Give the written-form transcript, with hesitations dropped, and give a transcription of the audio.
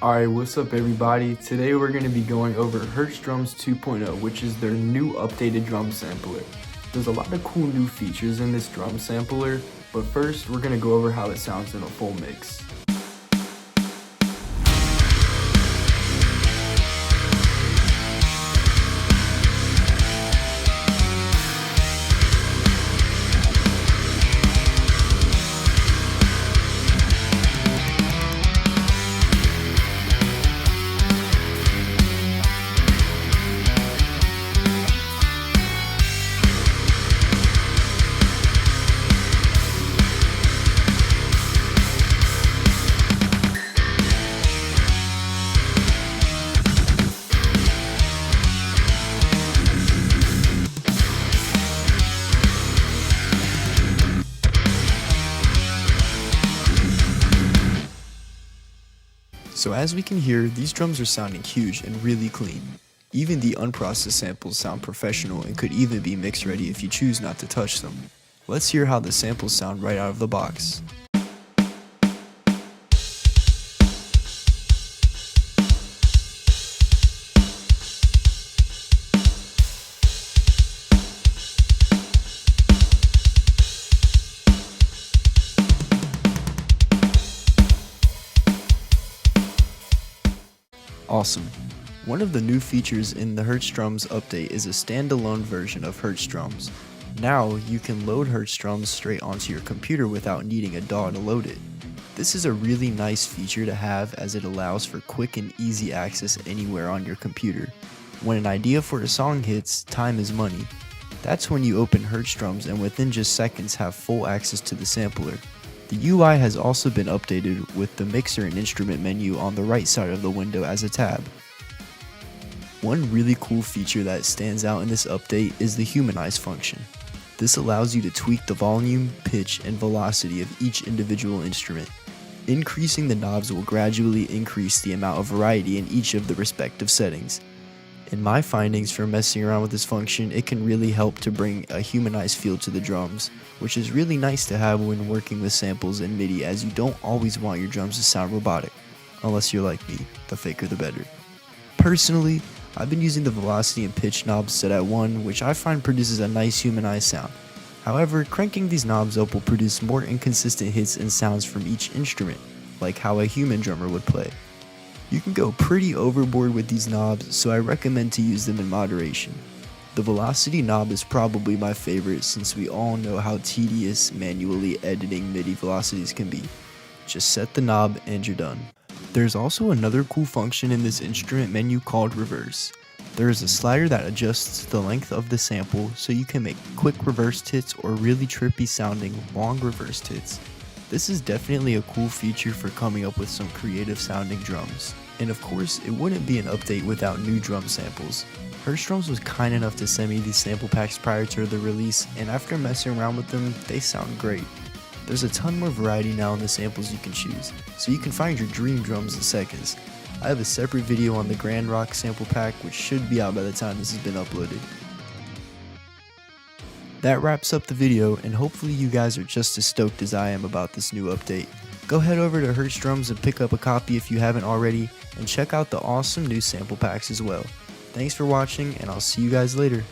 Alright, what's up everybody? Today we're going to be going over Hertz Drums 2.0, which is their new updated drum sampler. There's a lot of cool new features in this drum sampler, but first we're going to go over how it sounds in a full mix. So as we can hear, these drums are sounding huge and really clean. Even the unprocessed samples sound professional and could even be mix ready if you choose not to touch them. Let's hear how the samples sound right out of the box. Awesome. One of the new features in the Hertz Drums update is a standalone version of Hertz Drums. Now you can load Hertz Drums straight onto your computer without needing a DAW to load it. This is a really nice feature to have as it allows for quick and easy access anywhere on your computer. When an idea for a song hits, time is money. That's when you open Hertz Drums and within just seconds have full access to the sampler. The UI has also been updated with the mixer and instrument menu on the right side of the window as a tab. One really cool feature that stands out in this update is the humanize function. This allows you to tweak the volume, pitch, and velocity of each individual instrument. Increasing the knobs will gradually increase the amount of variety in each of the respective settings. In my findings for messing around with this function, it can really help to bring a humanized feel to the drums, which is really nice to have when working with samples and MIDI, as you don't always want your drums to sound robotic, unless you're like me, the faker the better. Personally, I've been using the velocity and pitch knobs set at 1, which I find produces a nice humanized sound. However, cranking these knobs up will produce more inconsistent hits and sounds from each instrument, like how a human drummer would play. You can go pretty overboard with these knobs, so I recommend to use them in moderation. The velocity knob is probably my favorite since we all know how tedious manually editing MIDI velocities can be. Just set the knob and you're done. There's also another cool function in this instrument menu called reverse. There is a slider that adjusts the length of the sample so you can make quick reversed hits or really trippy sounding long reversed hits. This is definitely a cool feature for coming up with some creative sounding drums. And of course, it wouldn't be an update without new drum samples. Hertz Drums was kind enough to send me these sample packs prior to the release, and after messing around with them, they sound great. There's a ton more variety now in the samples you can choose, so you can find your dream drums in seconds. I have a separate video on the Grand Rock sample pack, which should be out by the time this has been uploaded. That wraps up the video, and hopefully you guys are just as stoked as I am about this new update. Go head over to Hertz Drums and pick up a copy if you haven't already, and check out the awesome new sample packs as well. Thanks for watching, and I'll see you guys later.